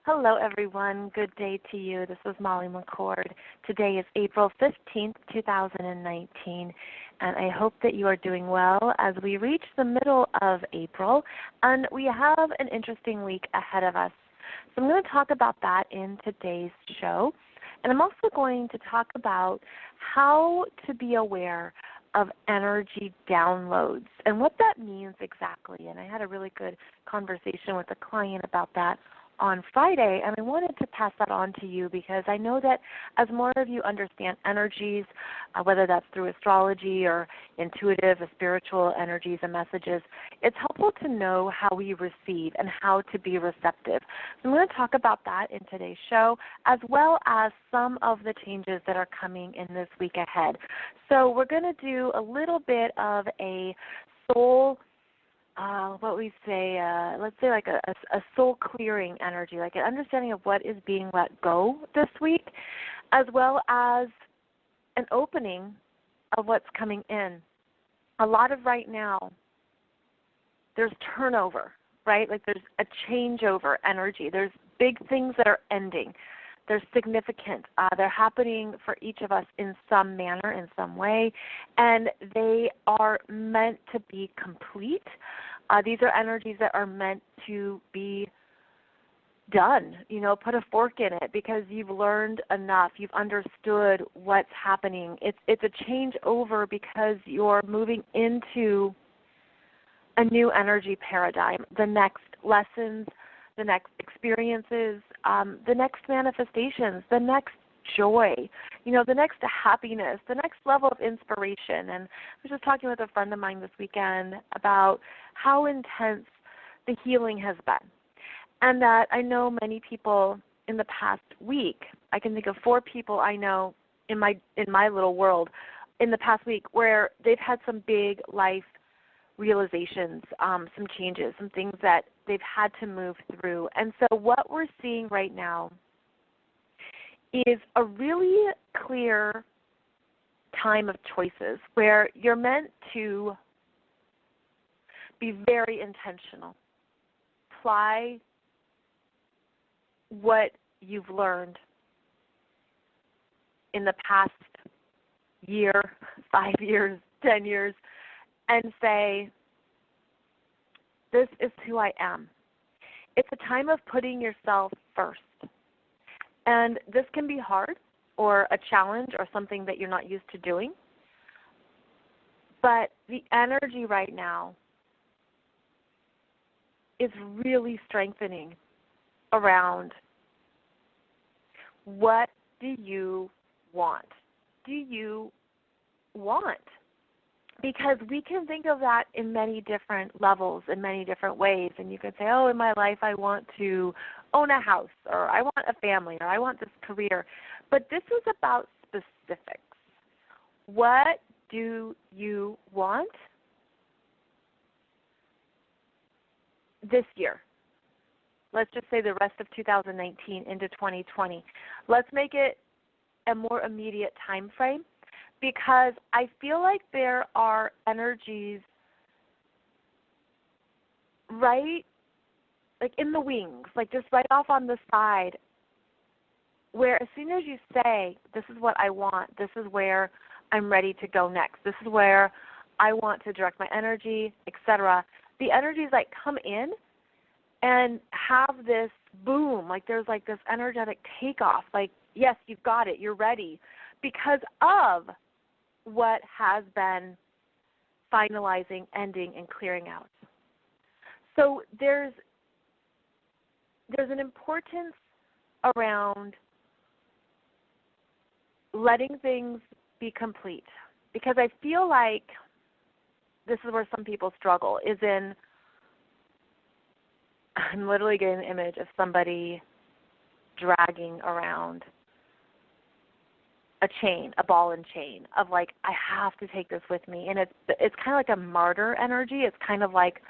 Hello, everyone. Good day to you. This is Molly McCord. Today is April 15th, 2019, and I hope that you are doing well as we reach the middle of April, and we have an interesting week ahead of us. So I'm going to talk about that in today's show, and I'm also going to talk about how to be aware of energy downloads and what that means exactly. And I had a really good conversation with a client about that on Friday, and I wanted to pass that on to you because I know that as more of you understand energies, whether that's through astrology or intuitive or spiritual energies and messages, it's helpful to know how we receive and how to be receptive. So I'm going to talk about that in today's show, as well as some of the changes that are coming in this week ahead. So we're going to do a little bit of a soul let's say like a soul clearing energy, like an understanding of what is being let go this week, as well as an opening of what's coming in. A lot of right now, there's turnover, right? Like there's a changeover energy. There's big things that are ending. They're significant. They're happening for each of us in some manner, in some way, and they are meant to be complete. These are energies that are meant to be done, put a fork in it because you've learned enough. You've understood what's happening. It's a changeover because you're moving into a new energy paradigm, the next lessons, the next experiences, the next manifestations, the next joy, the next happiness, the next level of inspiration. And I was just talking with a friend of mine this weekend about how intense the healing has been. And that I know many people in the past week, I can think of 4 people I know in my little world in the past week where they've had some big life realizations, some changes, some things that they've had to move through. And so what we're seeing right now is a really clear time of choices where you're meant to be very intentional. Apply what you've learned in the past year, 5 years, 10 years, and say, this is who I am. It's a time of putting yourself first. And this can be hard or a challenge or something that you're not used to doing. But the energy right now is really strengthening around what do you want? Do you want? Because we can think of that in many different levels, in many different ways. And you can say, oh, in my life I want to own a house, or I want a family, or I want this career. But this is about specifics. What do you want this year? Let's just say the rest of 2019 into 2020. Let's make it a more immediate time frame, because I feel like there are energies right, like in the wings, like just right off on the side, where as soon as you say, this is what I want, this is where I'm ready to go next, this is where I want to direct my energy, etc., the energies like come in and have this boom, like there's like this energetic takeoff, like, yes, you've got it, you're ready, because of what has been finalizing, ending, and clearing out. So there's an importance around letting things be complete, because I feel like this is where some people struggle, is in, I'm literally getting an image of somebody dragging around a chain, a ball and chain of like, I have to take this with me. And it's kind of like a martyr energy. It's kind of like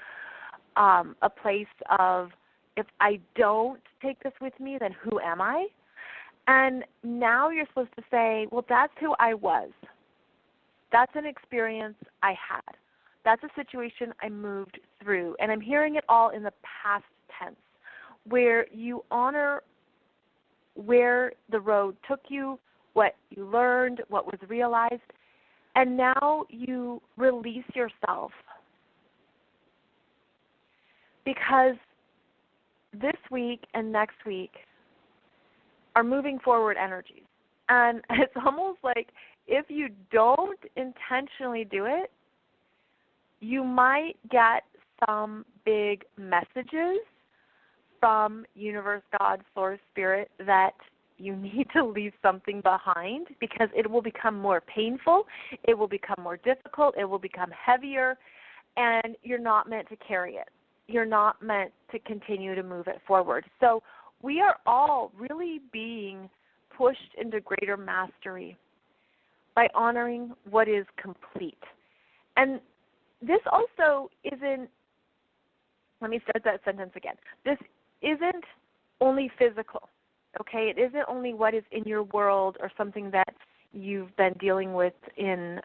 a place of, if I don't take this with me, then who am I? And now you're supposed to say, well, that's who I was. That's an experience I had. That's a situation I moved through. And I'm hearing it all in the past tense, where you honor where the road took you, what you learned, what was realized, and now you release yourself. Because this week and next week are moving forward energies. And it's almost like if you don't intentionally do it, you might get some big messages from universe, God, source, spirit that you need to leave something behind because it will become more painful, it will become more difficult, it will become heavier, and you're not meant to carry it. You're not meant to continue to move it forward. So we are all really being pushed into greater mastery by honoring what is complete. And this also isn't, let me start that sentence again. This isn't only physical, okay? It isn't only what is in your world or something that you've been dealing with in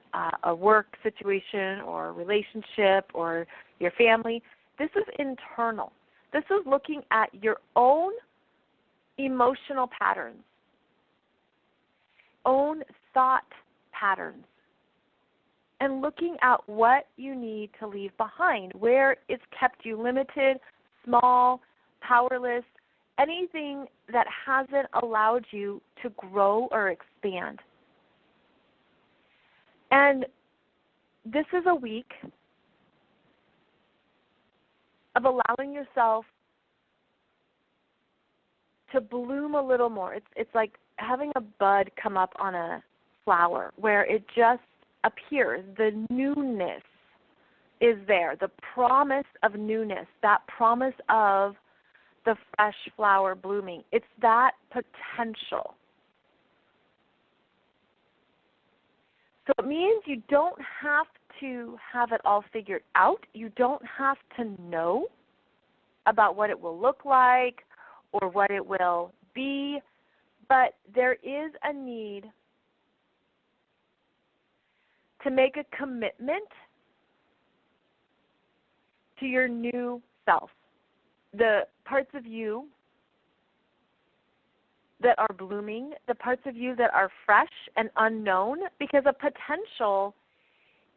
a work situation or a relationship or your family. This is internal. This is looking at your own emotional patterns, own thought patterns, and looking at what you need to leave behind, where it's kept you limited, small, powerless, anything that hasn't allowed you to grow or expand. And this is a week of allowing yourself to bloom a little more. It's like having a bud come up on a flower where it just appears. The newness is there, the promise of newness, that promise of the fresh flower blooming. It's that potential. So it means you don't have to have it all figured out. You don't have to know about what it will look like or what it will be, but there is a need to make a commitment to your new self, the parts of you that are blooming, the parts of you that are fresh and unknown, because a potential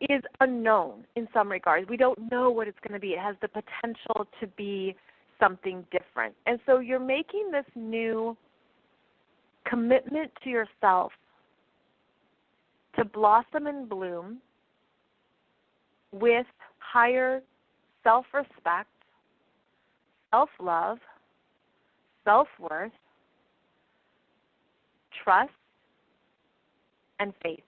is unknown in some regards. We don't know what it's going to be. It has the potential to be something different. And so you're making this new commitment to yourself to blossom and bloom with higher self-respect, self-love, self-worth, trust, and faith.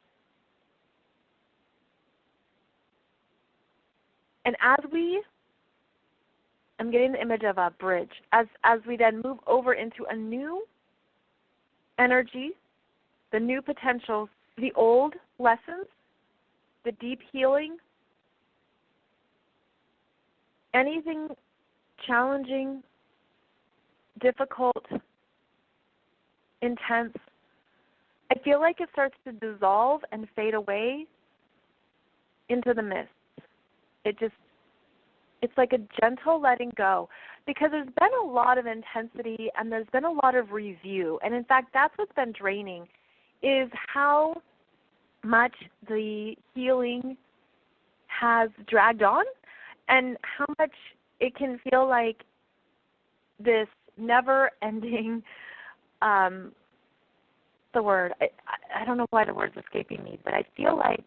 And I'm getting the image of a bridge, as we then move over into a new energy, the new potentials, the old lessons, the deep healing, anything challenging, difficult, intense, I feel like it starts to dissolve and fade away into the mist. It's like a gentle letting go, because there's been a lot of intensity and there's been a lot of review. And in fact, that's what's been draining, is how much the healing has dragged on and how much it can feel like this never-ending, the word, I don't know why the word's escaping me, but I feel like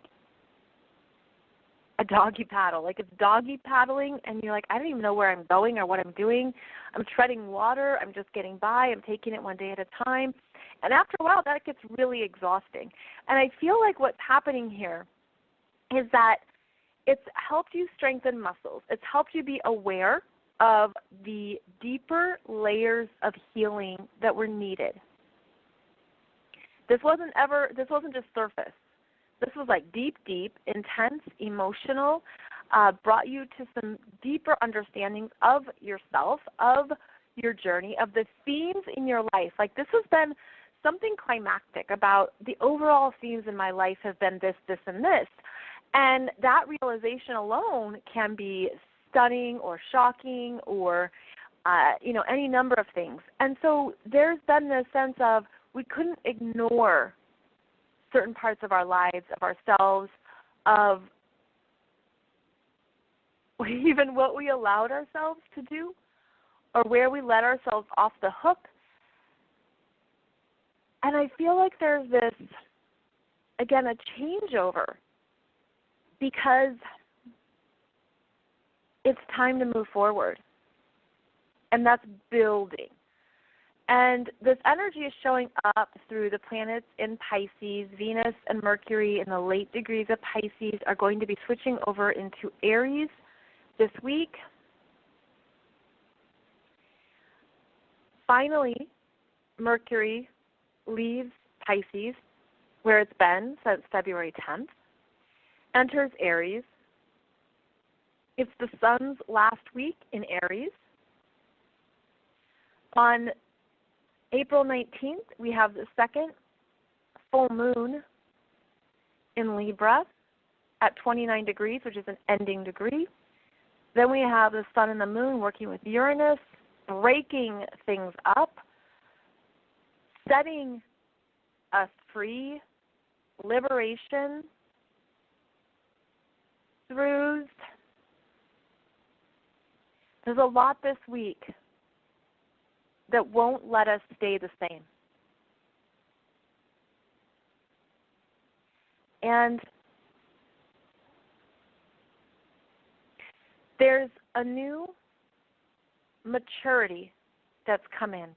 a doggy paddle. Like it's doggy paddling and you're like, I don't even know where I'm going or what I'm doing. I'm treading water. I'm just getting by. I'm taking it one day at a time. And after a while, that gets really exhausting. And I feel like what's happening here is that it's helped you strengthen muscles. It's helped you be aware of the deeper layers of healing that were needed. This wasn't just surface. This was like deep, intense, emotional, brought you to some deeper understandings of yourself, of your journey, of the themes in your life. Like this has been something climactic about the overall themes in my life have been this, this, and this. And that realization alone can be stunning or shocking or any number of things. And so there's been this sense of we couldn't ignore certain parts of our lives, of ourselves, of even what we allowed ourselves to do or where we let ourselves off the hook. And I feel like there's this, again, a changeover because it's time to move forward. And that's building. And this energy is showing up through the planets in Pisces. Venus and Mercury in the late degrees of Pisces are going to be switching over into Aries this week. Finally, Mercury leaves Pisces, where it's been since February 10th, enters Aries. It's the Sun's last week in Aries. On April 19th, we have the second full moon in Libra at 29 degrees, which is an ending degree. Then we have the Sun and the Moon working with Uranus, breaking things up, setting us free, liberation, throughs. There's a lot this week that won't let us stay the same. And there's a new maturity that's come in.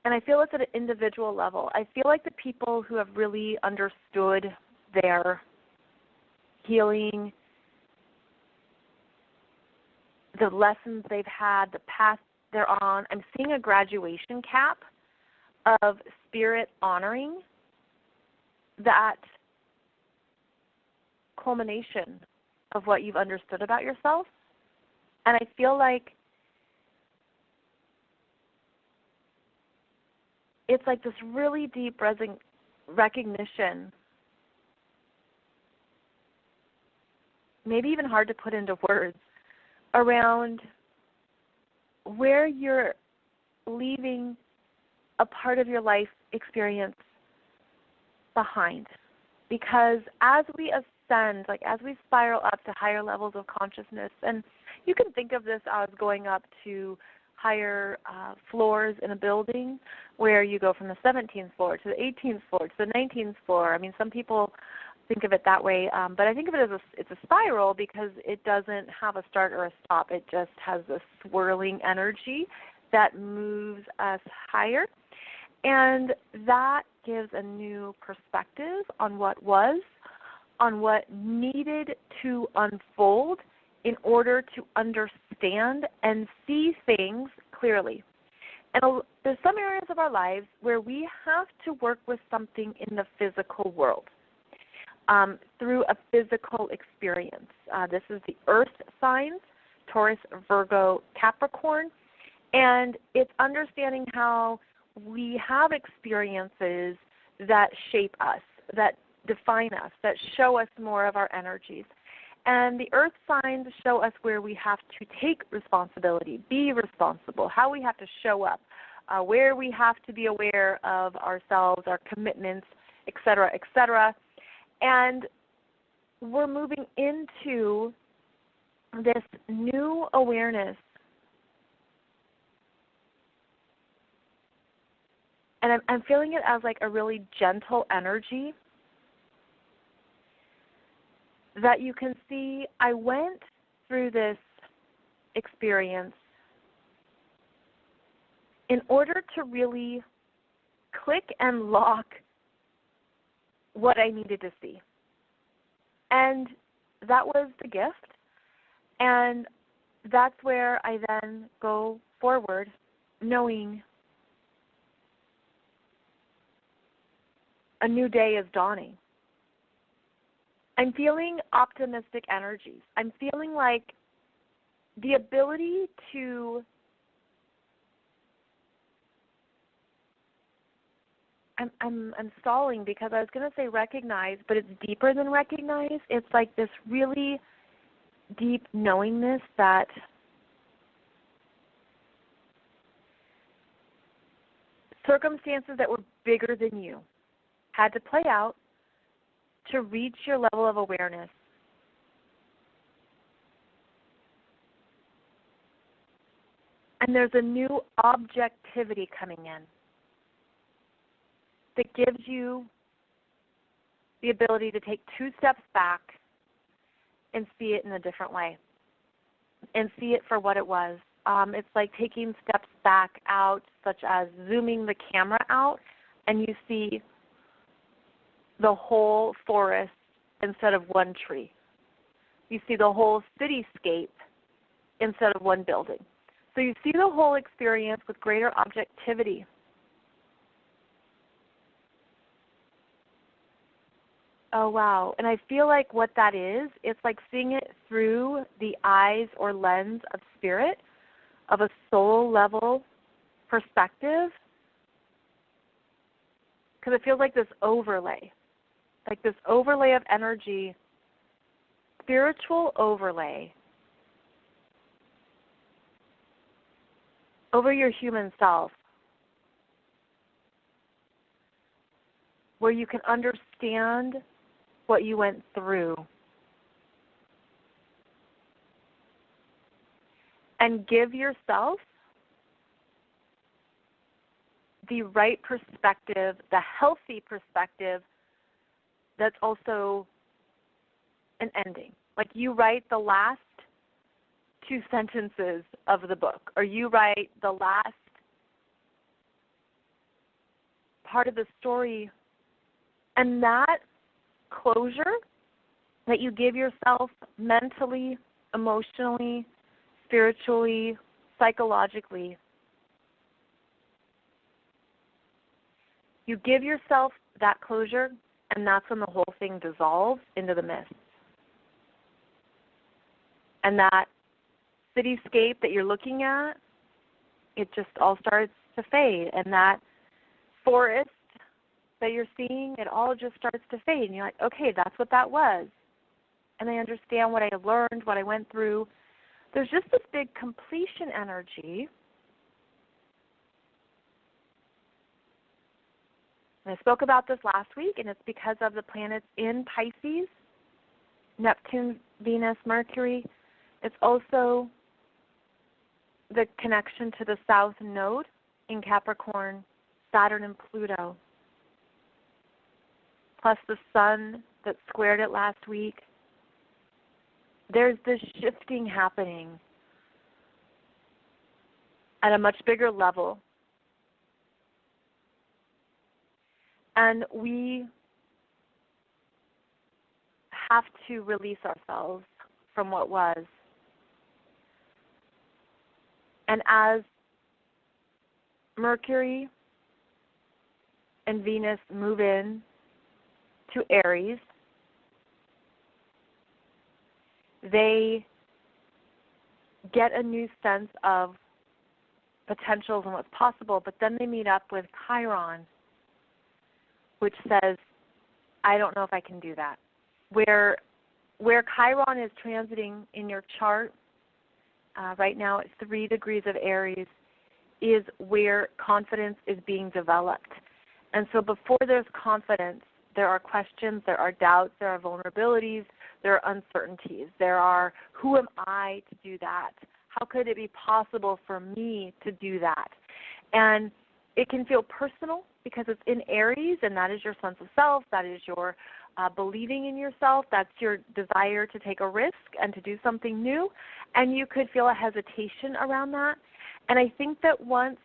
And I feel it's at an individual level. I feel like the people who have really understood their healing, the lessons they've had, the path they're on, I'm seeing a graduation cap of spirit honoring that culmination of what you've understood about yourself. And I feel like it's like this really deep recognition, maybe even hard to put into words, around where you're leaving a part of your life experience behind. Because as we ascend, like as we spiral up to higher levels of consciousness, and you can think of this as going up to higher floors in a building where you go from the 17th floor to the 18th floor to the 19th floor. I mean, some people think of it that way, but I think of it as it's a spiral because it doesn't have a start or a stop. It just has this swirling energy that moves us higher, and that gives a new perspective on what was, on what needed to unfold in order to understand and see things clearly. And there's some areas of our lives where we have to work with something in the physical world. Through a physical experience. This is the earth signs, Taurus, Virgo, Capricorn, and it's understanding how we have experiences that shape us, that define us, that show us more of our energies. And the earth signs show us where we have to take responsibility, be responsible, how we have to show up, where we have to be aware of ourselves, our commitments, et cetera, et cetera. And we're moving into this new awareness. And I'm feeling it as like a really gentle energy that you can see. I went through this experience in order to really click and lock what I needed to see. And that was the gift. And that's where I then go forward knowing a new day is dawning. I'm feeling optimistic energies. I'm feeling like the ability to I'm stalling because I was going to say recognize, but it's deeper than recognize. It's like this really deep knowingness that circumstances that were bigger than you had to play out to reach your level of awareness. And there's a new objectivity coming in that gives you the ability to take 2 steps back and see it in a different way and see it for what it was. It's like taking steps back out, such as zooming the camera out, and you see the whole forest instead of one tree. You see the whole cityscape instead of one building. So you see the whole experience with greater objectivity. Oh, wow. And I feel like what that is, it's like seeing it through the eyes or lens of spirit, of a soul level perspective, because it feels like this overlay of energy, spiritual overlay over your human self, where you can understand what you went through and give yourself the right perspective, the healthy perspective that's also an ending. Like you write the last 2 sentences of the book, or you write the last part of the story, and that closure that you give yourself mentally, emotionally, spiritually, psychologically, you give yourself that closure, and that's when the whole thing dissolves into the mist. And that cityscape that you're looking at, it just all starts to fade. And that forest that you're seeing, it all just starts to fade. And you're like, okay, that's what that was. And I understand what I learned, what I went through. There's just this big completion energy. And I spoke about this last week, and it's because of the planets in Pisces, Neptune, Venus, Mercury. It's also the connection to the South Node in Capricorn, Saturn, and Pluto, plus the Sun that squared it last week. There's this shifting happening at a much bigger level. And we have to release ourselves from what was. And as Mercury and Venus move in to Aries, they get a new sense of potentials and what's possible, but then they meet up with Chiron, which says, I don't know if I can do that. Where Chiron is transiting in your chart, right now at 3 degrees of Aries, is where confidence is being developed. And so before there's confidence, there are questions, there are doubts, there are vulnerabilities, there are uncertainties. There are, who am I to do that? How could it be possible for me to do that? And it can feel personal because it's in Aries, and that is your sense of self, that is your believing in yourself, that's your desire to take a risk and to do something new, and you could feel a hesitation around that. And I think that once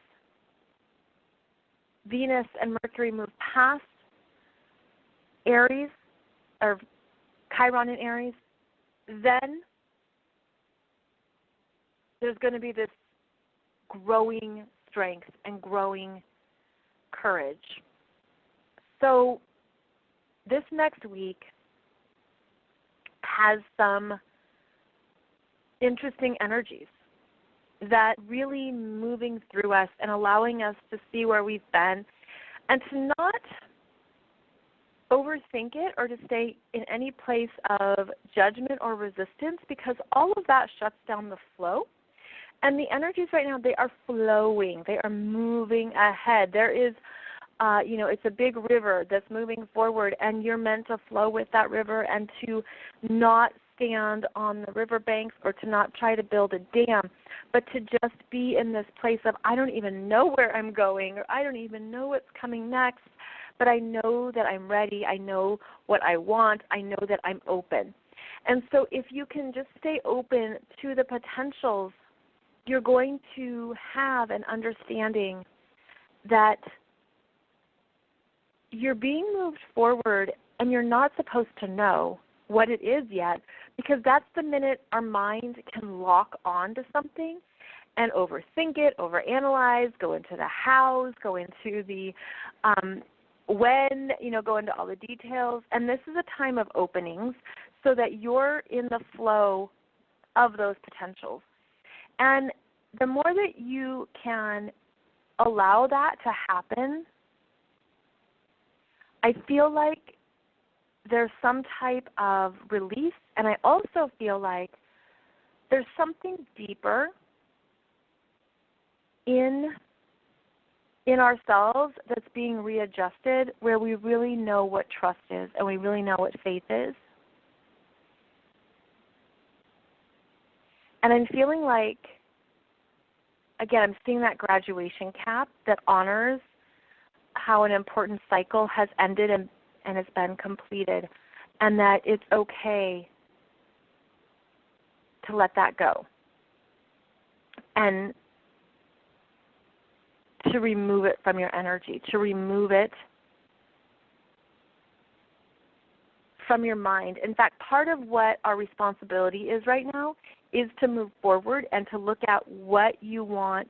Venus and Mercury move past Aries, or Chiron in Aries, then there's going to be this growing strength and growing courage. So this next week has some interesting energies that really moving through us and allowing us to see where we've been and to not overthink it or to stay in any place of judgment or resistance, because all of that shuts down the flow. And the energies right now, they are flowing. They are moving ahead. There is, it's a big river that's moving forward, and you're meant to flow with that river and to not stand on the riverbanks or to not try to build a dam, but to just be in this place of, I don't even know where I'm going, or I don't even know what's coming next, but I know that I'm ready. I know what I want. I know that I'm open. And so if you can just stay open to the potentials, you're going to have an understanding that you're being moved forward and you're not supposed to know what it is yet, because that's the minute our mind can lock on to something and overthink it, overanalyze, go into the hows, go into the when, go into all the details. And this is a time of openings so that you're in the flow of those potentials. And the more that you can allow that to happen, I feel like there's some type of release, and I also feel like there's something deeper in ourselves that's being readjusted, where we really know what trust is and we really know what faith is. And I'm feeling like, again, I'm seeing that graduation cap that honors how an important cycle has ended and has been completed, and that it's okay to let that go and to remove it from your energy, to remove it from your mind. In fact, part of what our responsibility is right now is to move forward and to look at what you want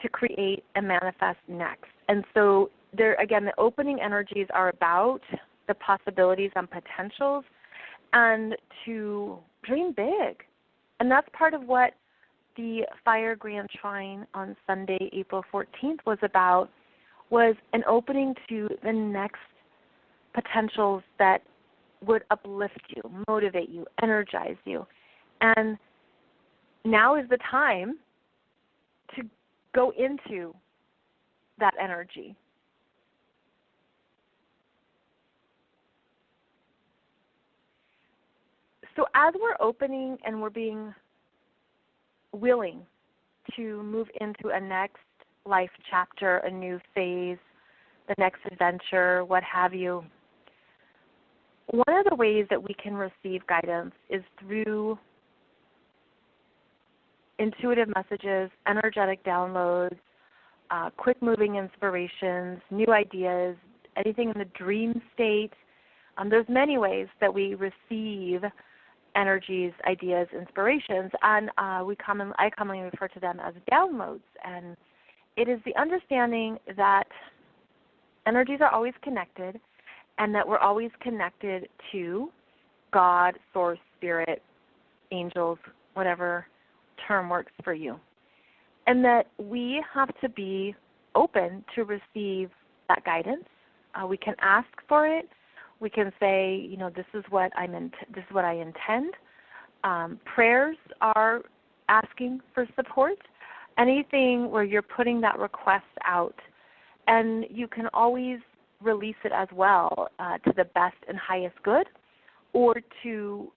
to create and manifest next. And so there, again, the opening energies are about the possibilities and potentials and to dream big. And that's part of what the Fire Grand Trine on Sunday, April 14th was about, was an opening to the next potentials that would uplift you, motivate you, energize you. And now is the time to go into that energy. So as we're opening and we're being willing to move into a next life chapter, a new phase, the next adventure, what have you, one of the ways that we can receive guidance is through intuitive messages, energetic downloads, quick-moving inspirations, new ideas, anything in the dream state. There's many ways that we receive energies, ideas, inspirations, and I commonly refer to them as downloads. And it is the understanding that energies are always connected and that we're always connected to God, Source, Spirit, angels, whatever term works for you. And that we have to be open to receive that guidance. We can ask for it. We can say, this is what I intend. Prayers are asking for support. Anything where you're putting that request out, and you can always release it as well to the best and highest good, or to,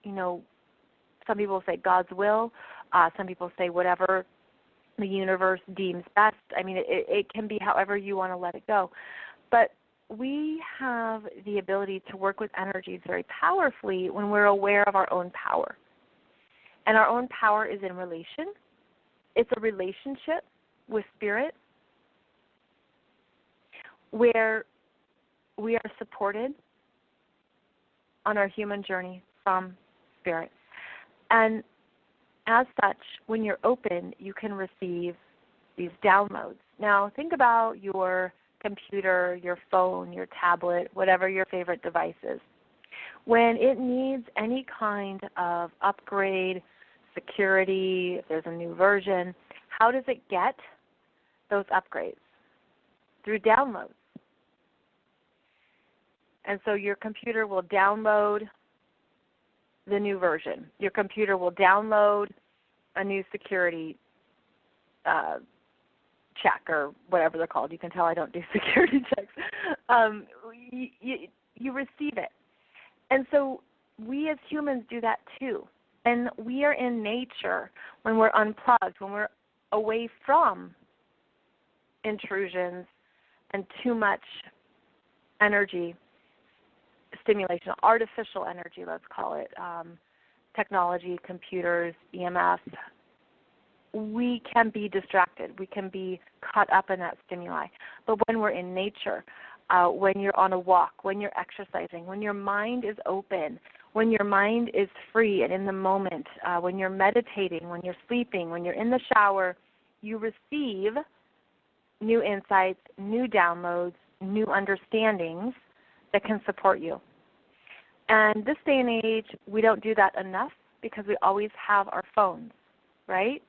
some people say God's will. Some people say whatever the universe deems best. I mean, it can be however you want to let it go. But we have the ability to work with energies very powerfully when we're aware of our own power. And our own power is in relation. It's a relationship with Spirit where we are supported on our human journey from Spirit. And as such, when you're open, you can receive these downloads. Now, think about your computer, your phone, your tablet, whatever your favorite device is. When it needs any kind of upgrade, security, if there's a new version, how does it get those upgrades? Through downloads. And so your computer will download the new version. Your computer will download a new security check or whatever they're called. You can tell I don't do security checks. You receive it. And so we as humans do that too. And we are in nature when we're unplugged, when we're away from intrusions and too much energy stimulation, artificial energy, let's call it, technology, computers, EMF. We can be distracted. We can be caught up in that stimuli. But when we're in nature, when you're on a walk, when you're exercising, when your mind is open, when your mind is free and in the moment, when you're meditating, when you're sleeping, when you're in the shower, you receive new insights, new downloads, new understandings that can support you. And this day and age, we don't do that enough because we always have our phones, right?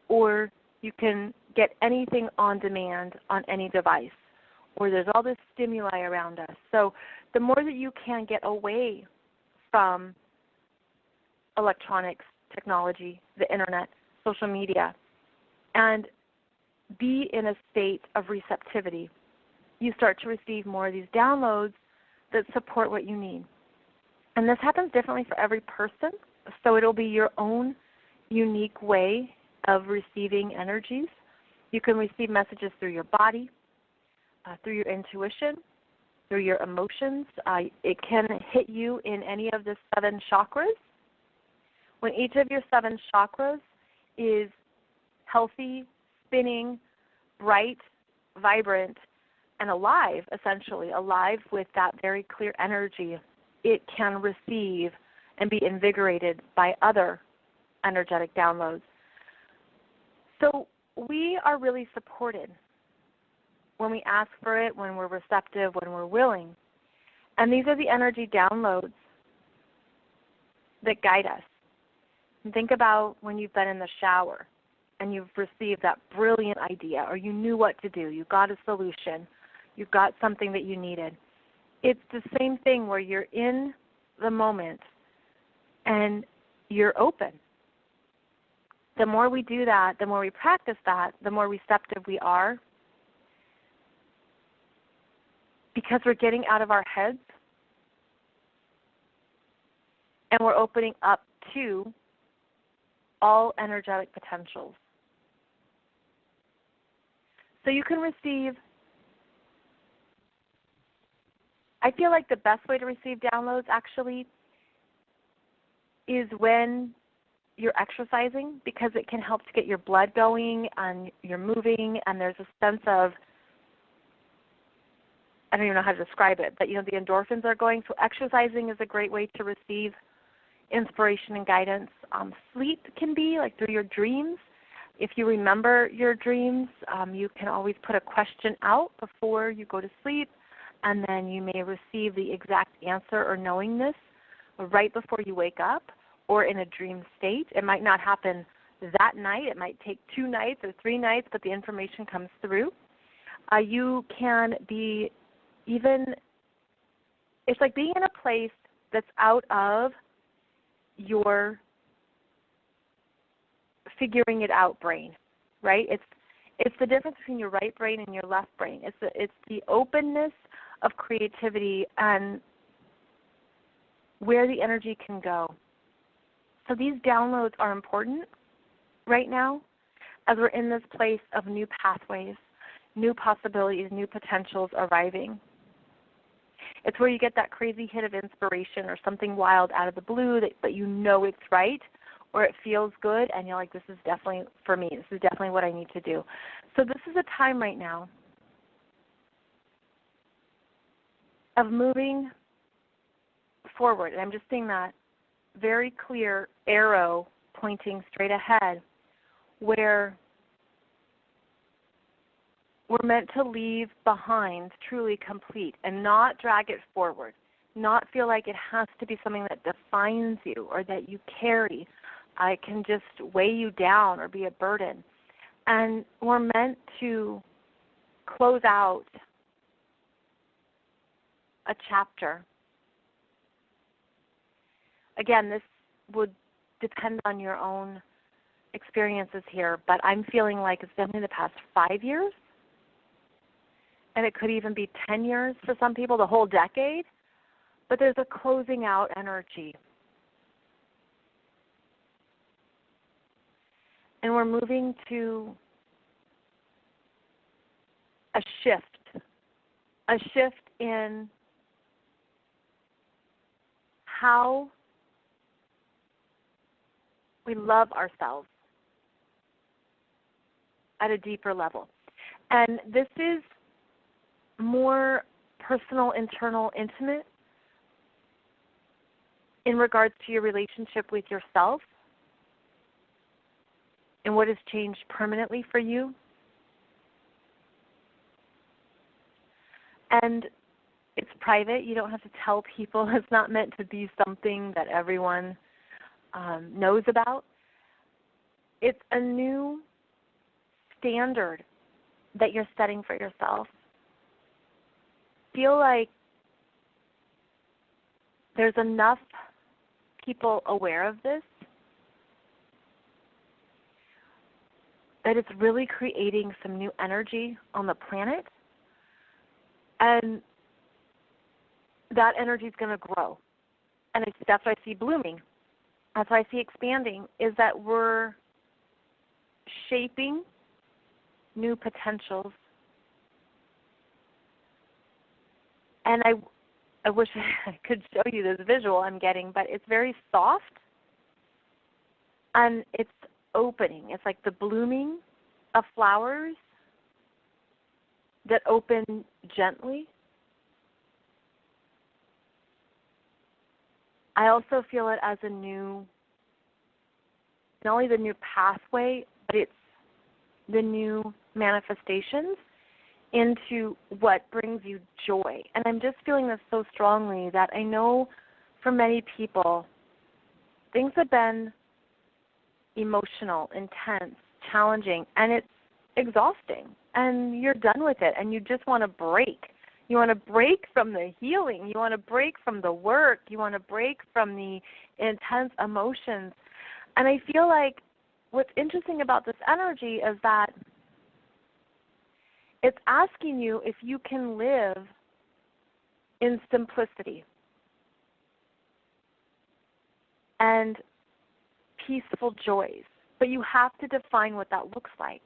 Or you can get anything on demand on any device, or there's all this stimuli around us. So the more that you can get away from electronics, technology, the internet, social media, and be in a state of receptivity, you start to receive more of these downloads that support what you need. And this happens differently for every person, so it'll be your own unique way of receiving energies. You can receive messages through your body, through your intuition, through your emotions. It can hit you in any of the 7 chakras. When each of your 7 chakras is healthy, spinning, bright, vibrant, and alive, essentially, alive with that very clear energy, it can receive and be invigorated by other energetic downloads. So we are really supported when we ask for it, when we're receptive, when we're willing. And these are the energy downloads that guide us. And think about when you've been in the shower and you've received that brilliant idea, or you knew what to do, you got a solution, you got something that you needed. It's the same thing where you're in the moment and you're open. The more we do that, the more we practice that, the more receptive we are, because we're getting out of our heads and we're opening up to all energetic potentials. So you can receive, I feel like the best way to receive downloads actually is when you're exercising, because it can help to get your blood going and you're moving, and there's a sense of, I don't even know how to describe it, but the endorphins are going. So exercising is a great way to receive inspiration and guidance. Sleep can be like through your dreams. If you remember your dreams, you can always put a question out before you go to sleep, and then you may receive the exact answer or knowingness right before you wake up or in a dream state. It might not happen that night. It might take 2 nights or 3 nights, but the information comes through. You can be it's like being in a place that's out of your figuring it out brain, right? It's the difference between your right brain and your left brain. It's the openness of creativity and where the energy can go. So these downloads are important right now as we're in this place of new pathways, new possibilities, new potentials arriving. It's where you get that crazy hit of inspiration or something wild out of the blue but you know it's right, or it feels good, and you're like, this is definitely for me. This is definitely what I need to do. So this is a time right now of moving forward. And I'm just seeing that very clear arrow pointing straight ahead, where we're meant to leave behind truly complete and not drag it forward, not feel like it has to be something that defines you or that you carry. It can just weigh you down or be a burden. And we're meant to close out a chapter. Again, this would depend on your own experiences here, but I'm feeling like it's definitely the past 5 years, and it could even be 10 years for some people, the whole decade, but there's a closing out energy. And we're moving to a shift in how we love ourselves at a deeper level. And this is more personal, internal, intimate in regards to your relationship with yourself and what has changed permanently for you. And it's private. You don't have to tell people. It's not meant to be something that everyone knows about. It's a new standard that you're setting for yourself. Feel like there's enough people aware of this that it's really creating some new energy on the planet, and that energy is going to grow. And that's what I see blooming. That's what I see expanding, is that we're shaping new potentials. And I wish I could show you this visual I'm getting, but it's very soft, and it's opening. It's like the blooming of flowers that open gently. I also feel it as a new, not only the new pathway, but it's the new manifestations into what brings you joy. And I'm just feeling this so strongly that I know for many people, things have been emotional, intense, challenging, and it's exhausting. And you're done with it, and you just want to break. You want to break from the healing. You want to break from the work. You want to break from the intense emotions. And I feel like what's interesting about this energy is that it's asking you if you can live in simplicity and peaceful joys. But you have to define what that looks like.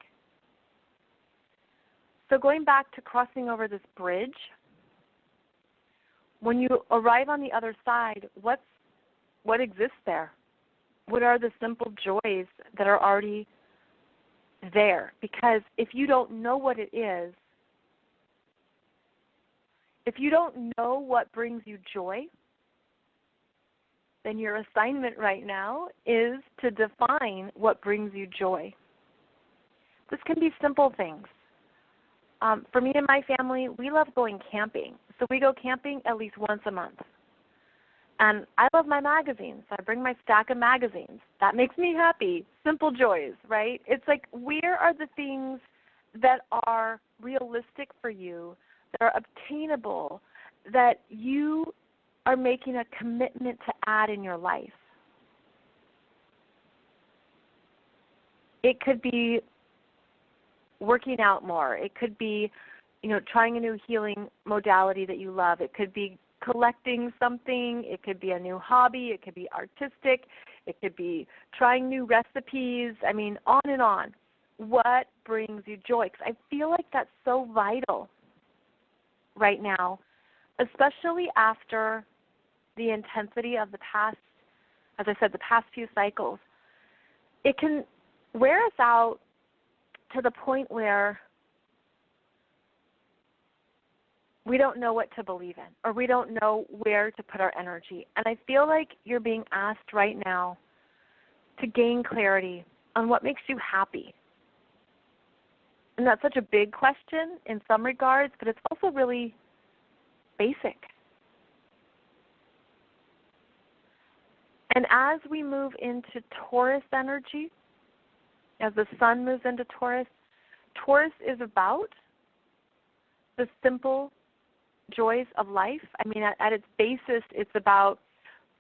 So going back to crossing over this bridge, when you arrive on the other side, what exists there? What are the simple joys that are already there? Because if you don't know what it is, if you don't know what brings you joy, then your assignment right now is to define what brings you joy. This can be simple things. For me and my family, we love going camping. So we go camping at least once a month. And I love my magazines. So I bring my stack of magazines. That makes me happy. Simple joys, right? It's like, where are the things that are realistic for you, that are obtainable, that you are making a commitment to add in your life? It could be working out more. It could be, trying a new healing modality that you love. It could be collecting something. It could be a new hobby. It could be artistic. It could be trying new recipes. I mean, on and on. What brings you joy? Because I feel like that's so vital right now, especially after the intensity of the past, as I said, the past few cycles. It can wear us out to the point where we don't know what to believe in, or we don't know where to put our energy. And I feel like you're being asked right now to gain clarity on what makes you happy. And that's such a big question in some regards, but it's also really basic. And as we move into Taurus energy, as the sun moves into Taurus, Taurus is about the simple joys of life. I mean, at its basis, it's about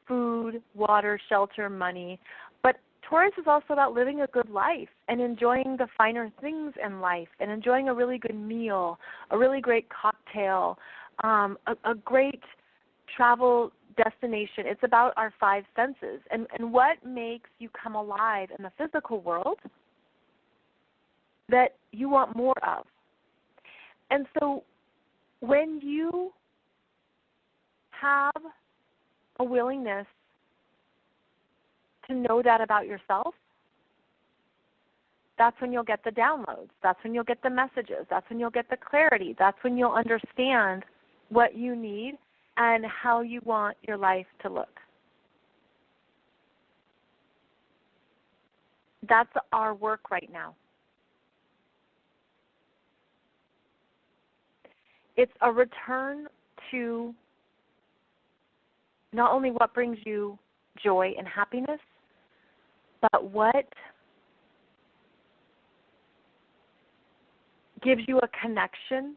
food, water, shelter, money. But Taurus is also about living a good life and enjoying the finer things in life and enjoying a really good meal, a really great cocktail, a great travel destination. It's about our five senses and what makes you come alive in the physical world that you want more of. And so when you have a willingness to know that about yourself, that's when you'll get the downloads. That's when you'll get the messages. That's when you'll get the clarity. That's when you'll understand what you need and how you want your life to look. That's our work right now. It's a return to not only what brings you joy and happiness, but what gives you a connection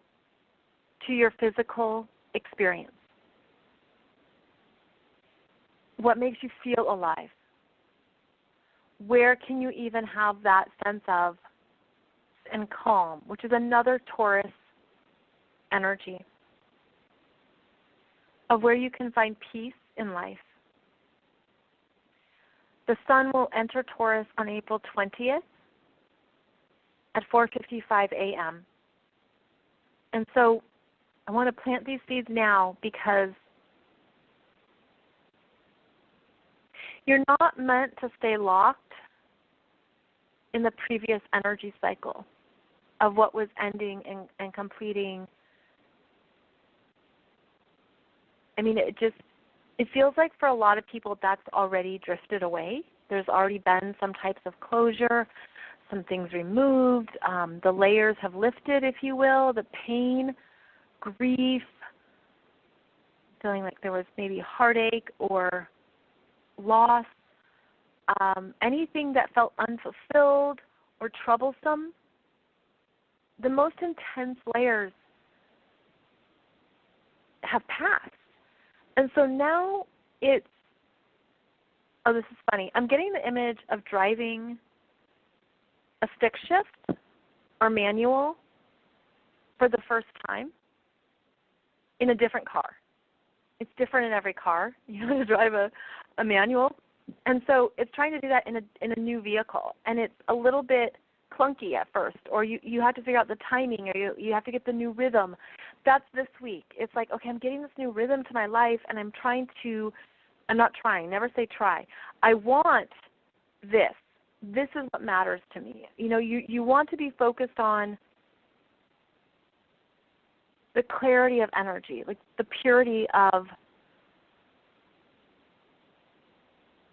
to your physical experience. What makes you feel alive? Where can you even have that sense of and calm, which is another Taurus energy of where you can find peace in life. The sun will enter Taurus on April 20th at 4:55 a.m. And so I want to plant these seeds now because you're not meant to stay locked in the previous energy cycle of what was ending and completing. I mean, it feels like for a lot of people that's already drifted away. There's already been some types of closure, some things removed, the layers have lifted, if you will, the pain, grief, feeling like there was maybe heartache or loss, anything that felt unfulfilled or troublesome. The most intense layers have passed. And so now it's, oh, this is funny. I'm getting the image of driving a stick shift or manual for the first time in a different car. It's different in every car. You know, to drive a manual. And so it's trying to do that in a new vehicle. And it's a little bit clunky at first, or you have to figure out the timing, or you have to get the new rhythm. That's this week. It's like, okay, I'm getting this new rhythm to my life, and I'm not trying, never say try. I want this. This is what matters to me. You know, you want to be focused on the clarity of energy, like the purity of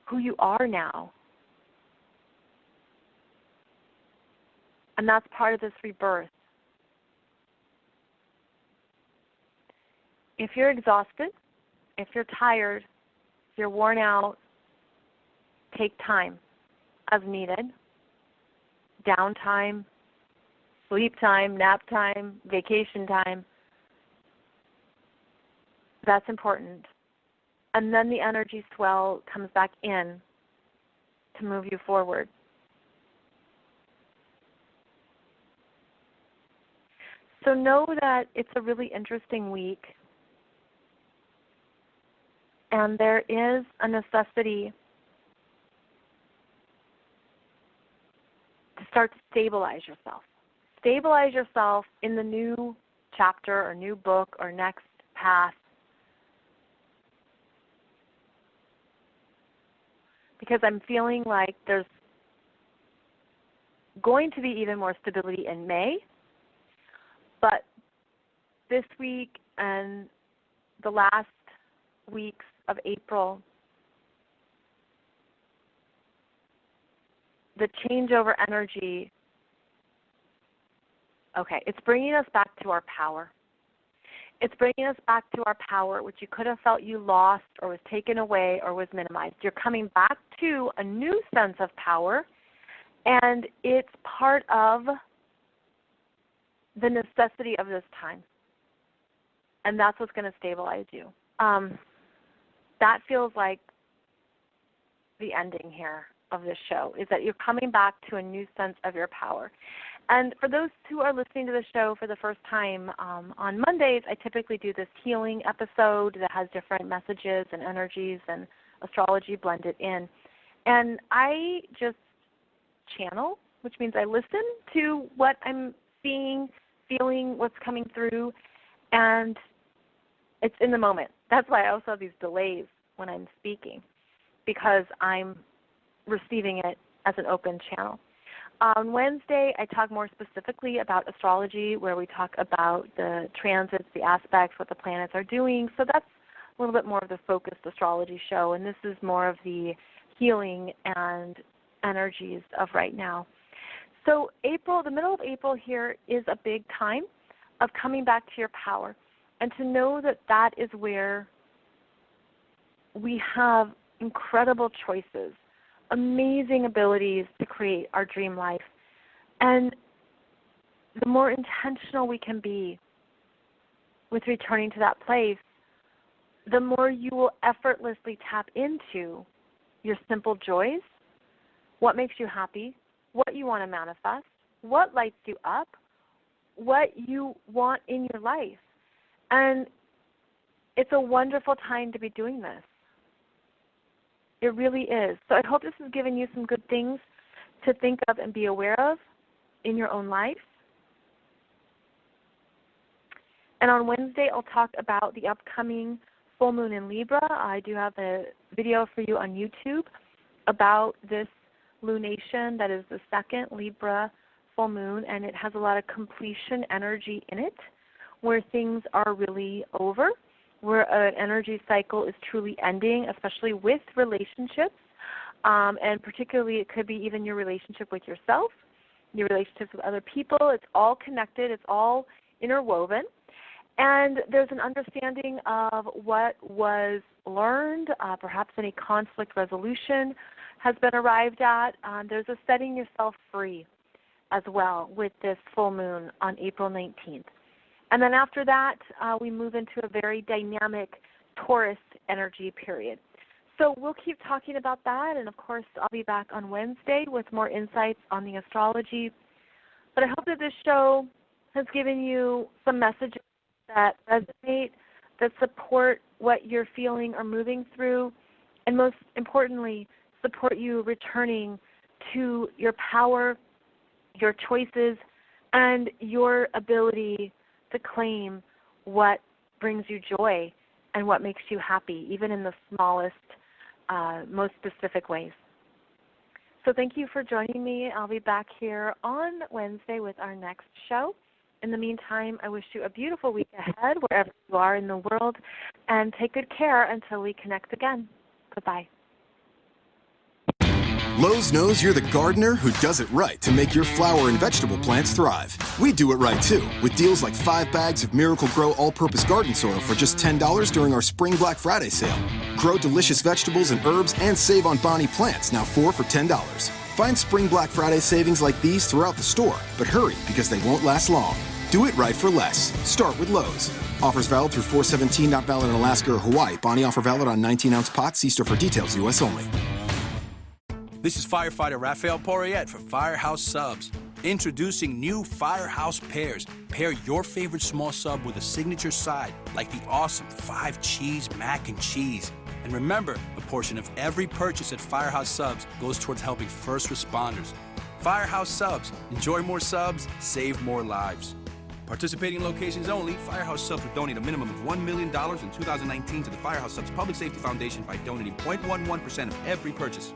who you are now. And that's part of this rebirth. If you're exhausted, if you're tired, if you're worn out, take time as needed. Downtime, sleep time, nap time, vacation time. That's important. And then the energy swell comes back in to move you forward. So know that it's a really interesting week, and there is a necessity to start to stabilize yourself. Stabilize yourself in the new chapter or new book or next path. Because I'm feeling like there's going to be even more stability in May. But this week and the last weeks of April, the changeover energy, okay, it's bringing us back to our power. It's bringing us back to our power, which you could have felt you lost or was taken away or was minimized. You're coming back to a new sense of power, and it's part of the necessity of this time. and that's what's going to stabilize you. That feels like the ending here of this show, is that you're coming back to a new sense of your power. And for those who are listening to the show for the first time, on Mondays I typically do this healing episode that has different messages and energies and astrology blended in. And I just channel, which means I listen to what I'm seeing, feeling, what's coming through, and it's in the moment. That's why I also have these delays when I'm speaking, because I'm receiving it as an open channel. On Wednesday, I talk more specifically about astrology, where we talk about the transits, the aspects, what the planets are doing. So that's a little bit more of the focused astrology show, and this is more of the healing and energies of right now. So April, the middle of April here, is a big time of coming back to your power, and to know that that is where we have incredible choices, amazing abilities to create our dream life. And the more intentional we can be with returning to that place, the more you will effortlessly tap into your simple joys, what makes you happy, what you want to manifest, what lights you up, what you want in your life. And it's a wonderful time to be doing this. It really is. So I hope this has given you some good things to think of and be aware of in your own life. And on Wednesday, I'll talk about the upcoming full moon in Libra. I do have a video for you on YouTube about this lunation that is the second Libra full moon, and it has a lot of completion energy in it, where things are really over, where an energy cycle is truly ending, especially with relationships, and particularly it could be even your relationship with yourself, your relationships with other people. It's all connected. It's all interwoven. And there's an understanding of what was learned, perhaps any conflict resolution has been arrived at. There's a setting yourself free as well with this full moon on April 19th. And then after that, we move into a very dynamic Taurus energy period. So we'll keep talking about that, and of course I'll be back on Wednesday with more insights on the astrology. But I hope that this show has given you some messages that resonate, that support what you're feeling or moving through, and most importantly, support you returning to your power, your choices, and your ability to claim what brings you joy and what makes you happy, even in the smallest, most specific ways. So thank you for joining me. I'll be back here on Wednesday with our next show. In the meantime, I wish you a beautiful week ahead wherever you are in the world, and take good care until we connect again. Goodbye. Lowe's knows you're the gardener who does it right to make your flower and vegetable plants thrive. We do it right too, with deals like 5 bags of Miracle Grow all-purpose garden soil for just $10 during our Spring Black Friday sale. Grow delicious vegetables and herbs and save on Bonnie plants, now 4 for $10. Find Spring Black Friday savings like these throughout the store, but hurry because they won't last long. Do it right for less. Start with Lowe's. Offers valid through 4/17, not valid in Alaska or Hawaii. Bonnie offer valid on 19-ounce pots. See store for details, U.S. only. This is firefighter Raphael Porriette for Firehouse Subs. Introducing new Firehouse Pairs. Pair your favorite small sub with a signature side, like the awesome 5-cheese mac and cheese. And remember, a portion of every purchase at Firehouse Subs goes towards helping first responders. Firehouse Subs. Enjoy more subs, save more lives. Participating locations only. Firehouse Subs will donate a minimum of $1 million in 2019 to the Firehouse Subs Public Safety Foundation by donating 0.11% of every purchase.